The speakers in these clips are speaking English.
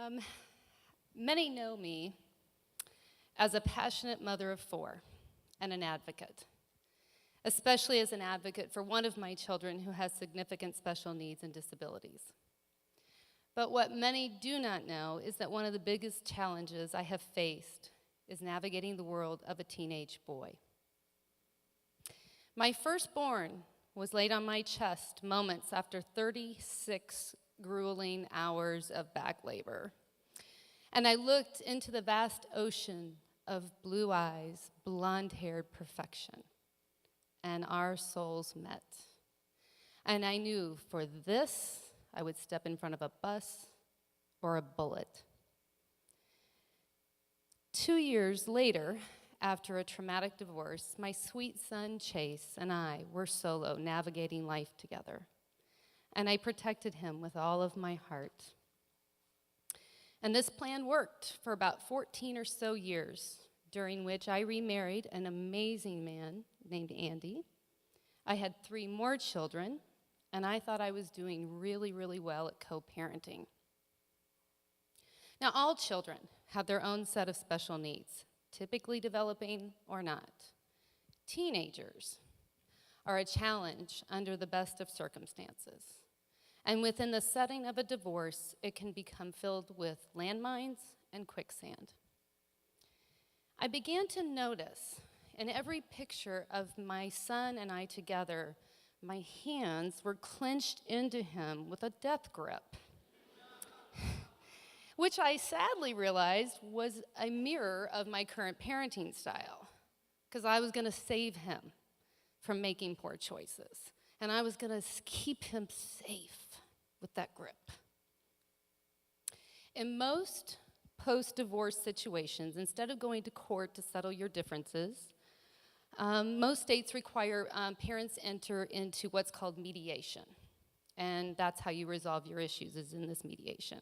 Um, Many know me as a passionate mother of four and an advocate, especially as an advocate for one of my children who has significant special needs and disabilities. But what many do not know is that one of the biggest challenges I have faced is navigating the world of a teenage boy. My firstborn was laid on my chest moments after 36 grueling hours of back labor. And I looked into the vast ocean of blue eyes, blonde-haired perfection, and our souls met. And I knew for this, I would step in front of a bus or a bullet. 2 years later, after a traumatic divorce, my sweet son Chase and I were solo navigating life together. And I protected him with all of my heart. And this plan worked for about 14 or so years, during which I remarried an amazing man named Andy. I had 3 more children, and I thought I was doing really, really well at co-parenting. Now, all children have their own set of special needs, typically developing or not. Teenagers are a challenge under the best of circumstances. And within the setting of a divorce, it can become filled with landmines and quicksand. I began to notice in every picture of my son and I together, my hands were clenched into him with a death grip, which I sadly realized was a mirror of my current parenting style, because I was going to save him from making poor choices, and I was going to keep him safe with that grip. In most post-divorce situations, instead of going to court to settle your differences, most states require parents enter into what's called mediation, and that's how you resolve your issues, is in this mediation.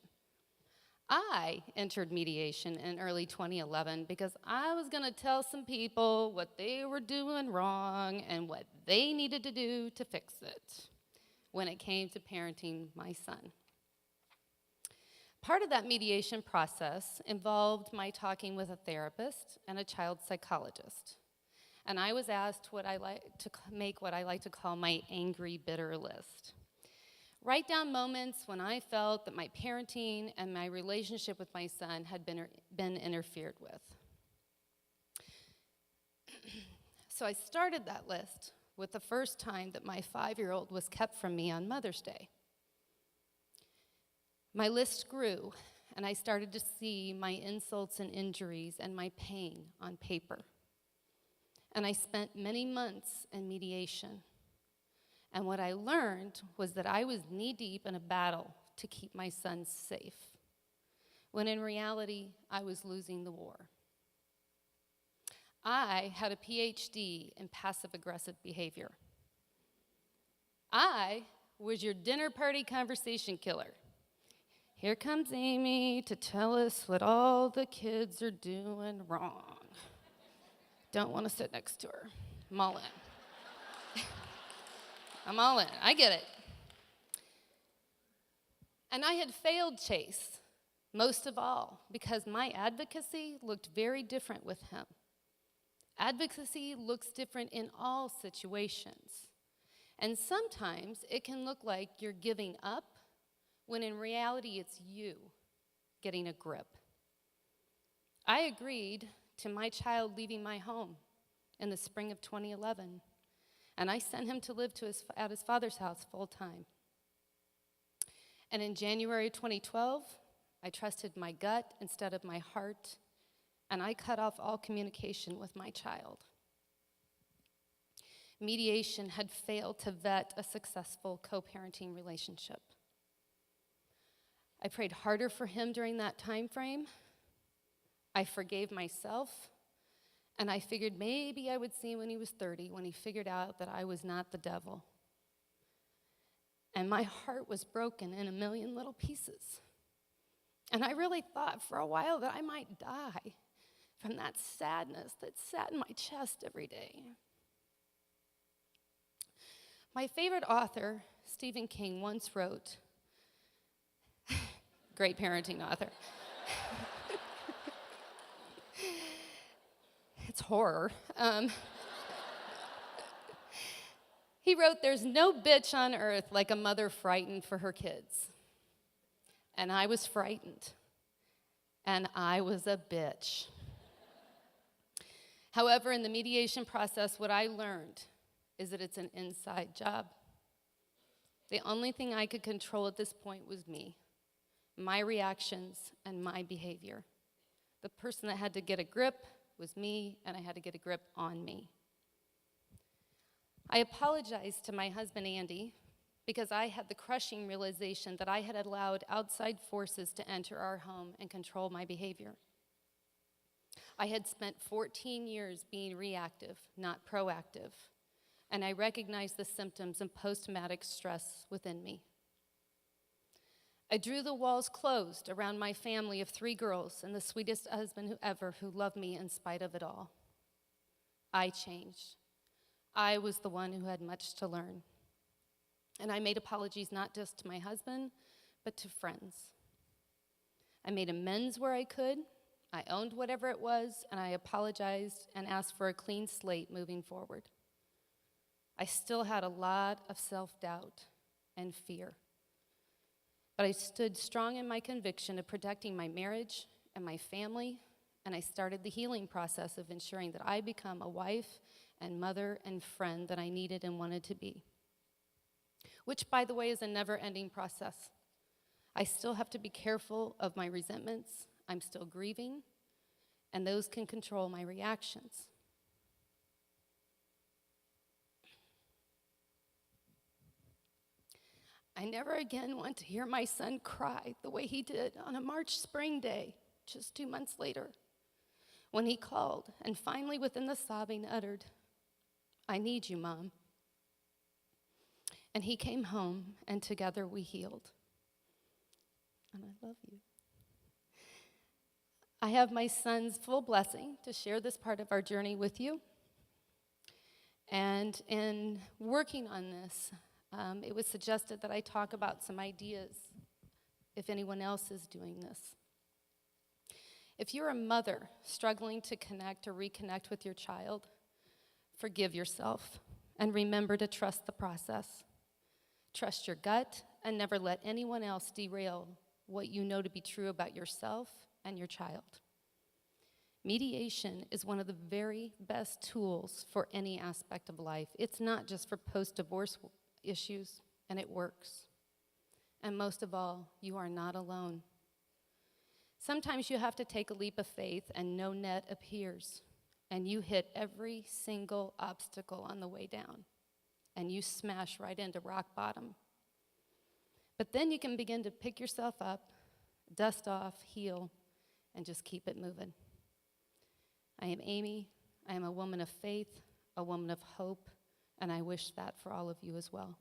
I entered mediation in early 2011 because I was going to tell some people what they were doing wrong and what they needed to do to fix it when it came to parenting my son. Part of that mediation process involved my talking with a therapist and a child psychologist. And I was asked what I like to make what I like to call my angry, bitter list. Write down moments when I felt that my parenting and my relationship with my son had been interfered with. So I started that list with the first time that my 5-year-old was kept from me on Mother's Day. My list grew, and I started to see my insults and injuries and my pain on paper. And I spent many months in mediation. And what I learned was that I was knee-deep in a battle to keep my son safe, when in reality, I was losing the war. I had a PhD in passive-aggressive behavior. I was your dinner party conversation killer. Here comes Amy to tell us what all the kids are doing wrong. Don't want to sit next to her. I'm all in. I'm all in. I get it. And I had failed Chase, most of all, because my advocacy looked very different with him. Advocacy looks different in all situations. And sometimes it can look like you're giving up, when in reality it's you getting a grip. I agreed to my child leaving my home in the spring of 2011. And I sent him to live at his father's house full time. And in January 2012, I trusted my gut instead of my heart, and I cut off all communication with my child. Mediation had failed to vet a successful co-parenting relationship. I prayed harder for him during that time frame. I forgave myself. And I figured maybe I would see when he was 30, when he figured out that I was not the devil. And my heart was broken in a million little pieces. And I really thought for a while that I might die from that sadness that sat in my chest every day. My favorite author, Stephen King, once wrote, great parenting author. It's horror. He wrote, "There's no bitch on earth like a mother frightened for her kids." And I was frightened. And I was a bitch. However, in the mediation process, what I learned is that it's an inside job. The only thing I could control at this point was me, my reactions, and my behavior. The person that had to get a grip was me, and I had to get a grip on me. I apologized to my husband, Andy, because I had the crushing realization that I had allowed outside forces to enter our home and control my behavior. I had spent 14 years being reactive, not proactive, and I recognized the symptoms of post-traumatic stress within me. I drew the walls closed around my family of 3 girls and the sweetest husband ever who loved me in spite of it all. I changed. I was the one who had much to learn. And I made apologies not just to my husband, but to friends. I made amends where I could. I owned whatever it was, and I apologized and asked for a clean slate moving forward. I still had a lot of self-doubt and fear, but I stood strong in my conviction of protecting my marriage and my family, and I started the healing process of ensuring that I become a wife and mother and friend that I needed and wanted to be, which, by the way, is a never-ending process. I still have to be careful of my resentments. I'm still grieving, and those can control my reactions. I never again want to hear my son cry the way he did on a March spring day just 2 months later, when he called and finally within the sobbing uttered, "I need you, Mom." And he came home, and together we healed. And I love you. I have my son's full blessing to share this part of our journey with you. And in working on this, it was suggested that I talk about some ideas if anyone else is doing this. If you're a mother struggling to connect or reconnect with your child, forgive yourself and remember to trust the process. Trust your gut and never let anyone else derail what you know to be true about yourself and your child. Mediation is one of the very best tools for any aspect of life. It's not just for post-divorce issues, and it works. And most of all, you are not alone. Sometimes you have to take a leap of faith and no net appears, and you hit every single obstacle on the way down, and you smash right into rock bottom. But then you can begin to pick yourself up, dust off, heal, and just keep it moving. I am Amy. I am a woman of faith, a woman of hope, and I wish that for all of you as well.